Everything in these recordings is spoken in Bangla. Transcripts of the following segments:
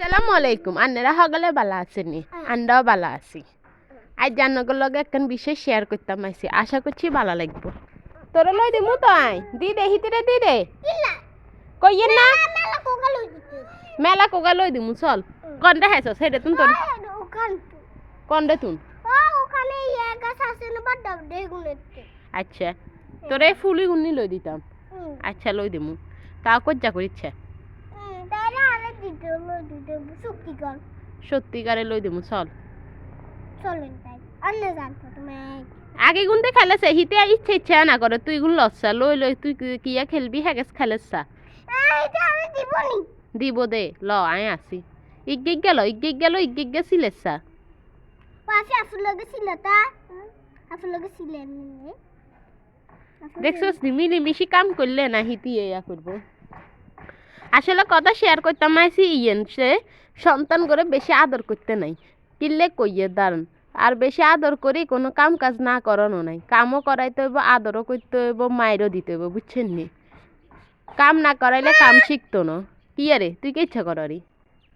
আসসালামু আলাইকুম। আন্নারা হগলে বালা আছেনি? আন্দাও বালা আছি। আজ জান্নগর লগে একখান বিষয় শেয়ার করতাম আইছি। আশা করছি ভালো লাগবো। তোরে লই দিমু তো আই। দি দে হিতিরে দি দে। কইয়েন না মেলা কোগা লই দিমু চল। কন্ডে হেছ সেটা তুন তোর কন্ডে তুন। ওখানে ইয়া গাছ আছে না বড় বেগুনেতে। আচ্ছা তোরে ফুলি গুন্নি লই দিতাম। আচ্ছা লই দিমু। তাও কজ্জা করিচ্ছে। তাইলে আরে দিতে সত্যিকার সত্যিকারে লই দিমু চল। চলেন তাই অন্য জানতো তুমি আগে গুনতে খেলেছে হিতে ইচ্ছা না করে তুই গুলো লচ্ছা লই লই তুই কিয়া খেলবি হ্যাগেস খেলেছা এইটা আমি দিবনি দিব দে ল আয় আসি ইগিগ গেল সিলেছা পাশে আসলে ছিল তা আসলে ছিলেন দেখছস মিলিমিশি কাম করলে না হিতি ইয়া করব আসলে কথা শেয়ার করতাম আইছি ইয়েন সে সন্তান করে বেশি আদর করতে নাই কিল্লে কইয়ে দাঁড়ান আর বেশি আদর করি কোনো কাম কাজ না করানো নাই কামও করাইতে হইব আদরও করতে হইব মায়েরও দিতে হইব বুঝছেন নি কাম না করাইলে কাম শিখতো না কি আরে তুই কি ইচ্ছা করি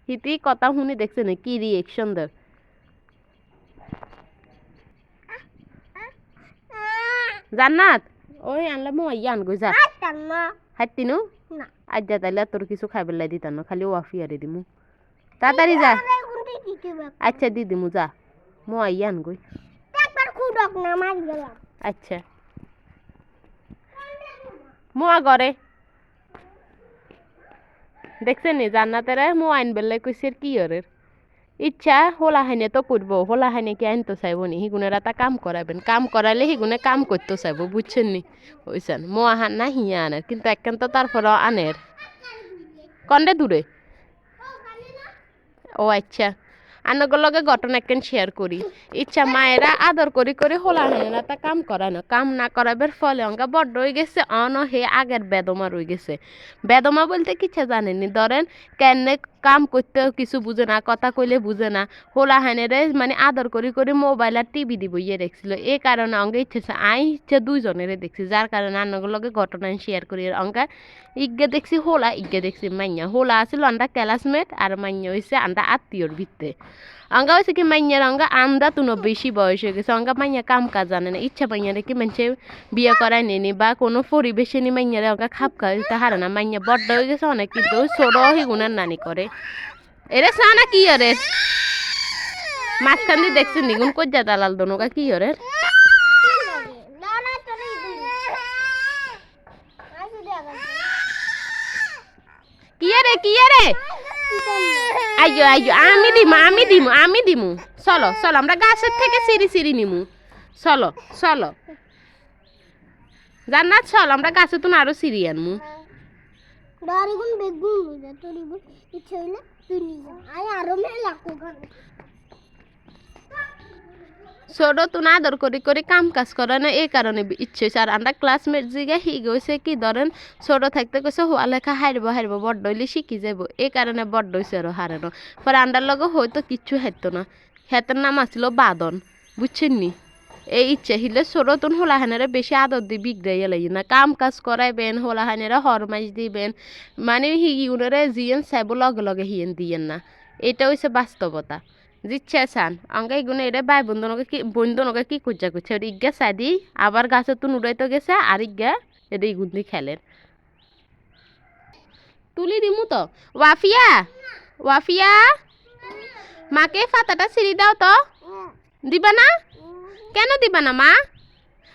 হিতি কথা শুনি দেখছে না কি রিয়েকশন দেয় জান্নাত ওই আনলে মই ইয়ান গই যা হাইতিনু না আজ যা তাইলে তোর কিছু খাইবার লাই দিতাম না খালি ওয়াফি আরে দিমু তাড়াতাড়ি যা আচ্ছা দি দিমু যা মই ইয়ান গই একবার খুডক না মার গেলাম আচ্ছা মোয়া ঘরে দেখছেন নি জান্নাতেরা মো আইন বেলে কইছে কি ওরের ইচ্ছা হোলা হাইনে তো করবো হোলা হাইনে কি আইন তো চাইব নি হিগুনেরা তা কাম করাবেন কাম করাইলে হিগুনে কাম করতে চাইব বুঝছেন নি ওইসান মো আহান না হিয়া আনের কিন্তু একখান তো তারপর আনের কন্ডে দূরে ও আচ্ছা আনগর লগে ঘটনা একখান শেয়ার করি ইচ্ছা মায়েরা আদর করি করে হোলা হাইনেরা তা কাম করানো কাম না করাবার ফলে অঙ্কা বড্ড হয়ে গেছে অন হে আগের বেদমা রয়ে গেছে বেদমা বলতে কিছু জানেনি ধরেন কেনে কাম করতেও কিছু বুঝে না কথা কইলে বুঝে না হোলা হাইনেরে মানে আদর করি করে মোবাইল আর টিভি দিব ইয়ে দেখছিল এই কারণে অঙ্গে ইচ্ছে আই ইচ্ছে দুইজনেরে দেখছি যার কারণে আনগর লগে ঘটনা শেয়ার করি অঙ্কা ইগে দেখছি হোলা ইগে দেখছি মাইয়া হোলা আছিল আন্ডা ক্লাসমেট আর মাইয়া হয়েছে আন্ডা আত্মীয়র ভিত্তে অঙ্গা হয়েছে কি মাইয়ার অঙ্গা আন্দা তুনো বেশি বয়স হয়ে গেছে অঙ্গা মাইয়া কাম কাজ জানে না ইচ্ছা মাইয়ারে কি মানুষে বিয়ে করায় নেনি বা কোনো পরিবেশে নি মাইয়ারে অঙ্গা খাপ খাইতে হারে না মাইয়া বড্ড হয়ে গেছে অনেক কিন্তু ছোট হিগুনার নানি করে এরে সানা কি আরে মাঝখান দিয়ে দেখছেন নিগুন কজ্জা দালাল দনোগা কি আরে কি আরে আইয়ো আইয়ো আমি দিমু চলো চলো আমরা গাছের থেকে সিঁড়ি নিমু চলো চলো জান্নাত চল আমরা গাছে তো আরো সিঁড়ি আনমু দারিগুন বেগুন তোরিগুন ইচ্ছে হইলে তুই নিয়ে আই আরো মেলা কোখানে ছোট তো আদর করে করে কাম কাজ করে না এই কারণে ইচ্ছে হয়েছে আর আমরা ক্লাসমেট জিগে গেছে কি ধরেন ছোট থাকতে কইছে হওয়া লেখা হারবো বড্ড হইলে শিখি যাব এই কারণে বড্ড হয়েছে আরো হারানো পরে আন্ডার লগে হয়তো কিচ্ছু হারতো না হেতের নাম আসছিল বাদন বুঝছেন নি এই ইচ্ছে হিলে ছোট তুন হোলাহানেরা বেশি আদর দিয়ে বিগড়াইয়া লাগি না কাম কাজ করাইবেন হোলাহানেরা হরমাইশ দিবেন মানে হিউনেরা জিয়েন চাইব লগে লগে হিয়েন দিয়েন না এটা হচ্ছে বাস্তবতা জিচ্ছে চান অঙ্কা ইগুনে এটা ভাই বন্ধুনকে কি কুজা করছে ওটা ইজ্ঞা সাদি আবার গাছের তুন উড়াইতে গেছে আর ইজ্ঞা এটা ইগুন দিয়ে খেলেন তুলি দিমু তো ওয়াফিয়া মাকে ফাতাটা ছিঁড়ি দাও তো দিবা না কেন দিবা না মা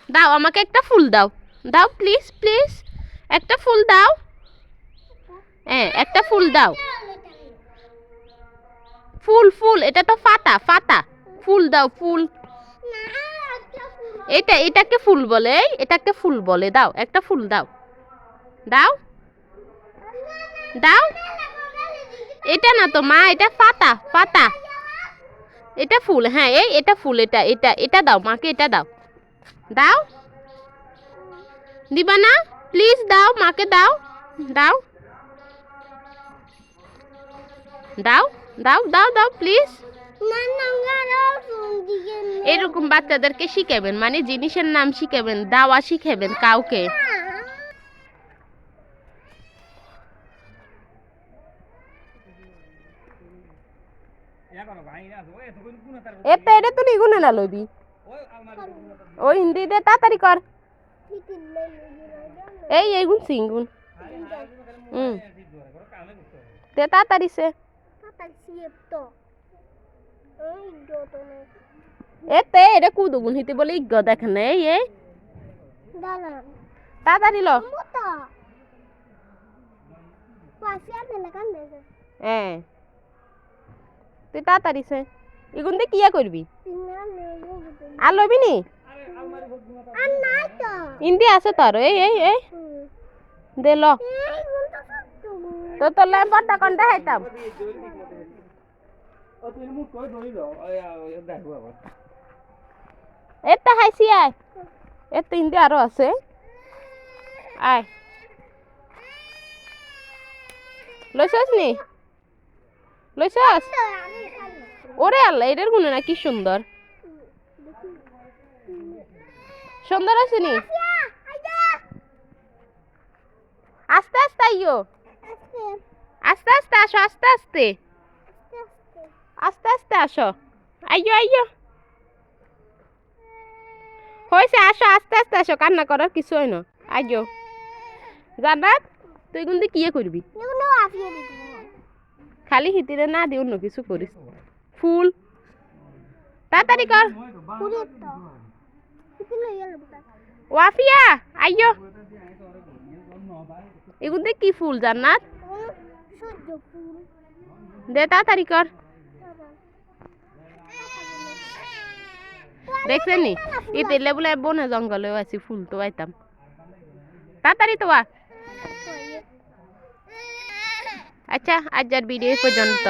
দাও আমাকে একটা ফুল দাও দাও প্লিজ প্লিজ একটা ফুল দাও হ্যাঁ একটা ফুল দাও ফুল এটা তো ফাতা ফুল দাও ফুল এটাকে ফুল বলে এটাকে ফুল বলে দাও একটা ফুল দাও দাও দাও এটা না তো মা এটা ফাতা এটা ফুল হ্যাঁ এটা ফুল এটা দাও মাকে এটা দাও দাও দিবা না প্লিজ দাও মাকে দাও দাও দাও দাও দাও দাও প্লিজ এরকম বাচ্চাদেরকে শিখাবেন মানে জিনিসের নাম শিখাবেন দাওয়া শিখাবেন কাউকে এতে এটা তো নিগুনে না লবি ও হিন্দি দে তাড়াতাড়ি কর এই গুন সিঙ্গুন দে তাড়াতাড়ি সে এতে এটা কুদুগুন হিতে বলে ইজ্ঞ দেখেন এই তাড়াতাড়ি ল হ্যাঁ তুই তাড়াতাড়ি সে এগুন দিয়ে কিয়া করবি আর লবি নি হিন্দি আছে তোর এই দে ল তো তোর ল্যাম্পটা কোনটা খাইতাম এটা খাইছি আয় এর তো হিন্দি আরো আছে আয় লইছস নি লইছস ওরে আল্লাহ এটার গুণে না কি সুন্দর সুন্দর আছে নি আস্তে আস্তে আইও আস্তে আস্তে আসো আস্তে আস্তে আস্তে আস্তে আসো আইও হয়েছে আসো আস্তে আস্তে আসো কান্না করার কিছু হয় না আইও জান্নাত তুই কিন্তু কি করবি খালি হিতিরে না দি অন্য কিছু করিস ফুল তাড়াতাড়ি কর ওয়াফিয়া আইও এগুলো কি ফুল জান্নাত দে তাড়াতাড়ি কর দেখছেন নি ইতেলে বলে বনে জঙ্গলেও আছি ফুল তো আইতাম তাড়াতাড়ি তো আচ্ছা আজকের ভিডিও পর্যন্ত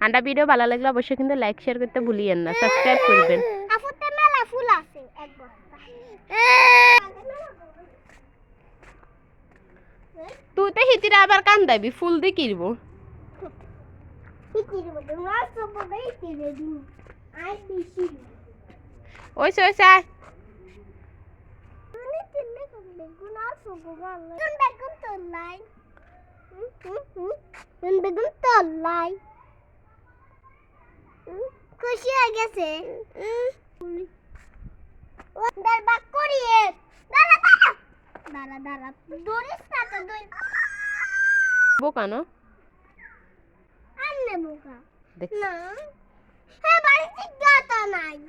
আন্ডা ভিডিও ভালো লাগলে অবশ্যই কিন্তু লাইক শেয়ার করতে ভুলিয়েন না সাবস্ক্রাইব করবেন তুই তো হিতিরা আবার কান্দাবি ফুল দিয়ে কিনবো ওইসে ওইসে আয় বেগুন তল্লাই খুশি হয়ে গেছে বোকা না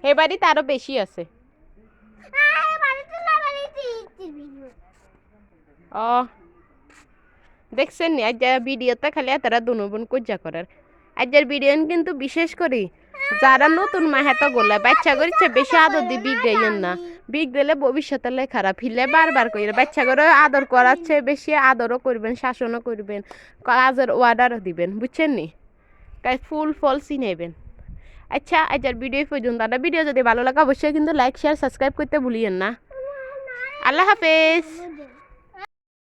হে বাড়িতে আরো বেশি আছে ও দেখছেন নি আজ ভিডিওতে খালি তারা দুনো বোন কজ্জা করার আজকের ভিডিও কিন্তু বিশেষ করে যারা নতুন মা হেত গোলা বাচ্চা করেছে বেশি আদর দিয়ে বিগ দেন না বিগ দিলে ভবিষ্যতে লাই খারাপ হিলে বারবার কইরা বাচ্চা করে আদর করাচ্ছে বেশি আদরও করবেন শাসনও করবেন কাজের অর্ডারও দিবেন বুঝছেন নি তাই ফুল ফল চিনেবেন আচ্ছা আজকের ভিডিও পর্যন্ত ভিডিও যদি ভালো লাগে অবশ্যই কিন্তু লাইক শেয়ার সাবস্ক্রাইব করতে ভুলিয়েন না আল্লাহ হাফেজ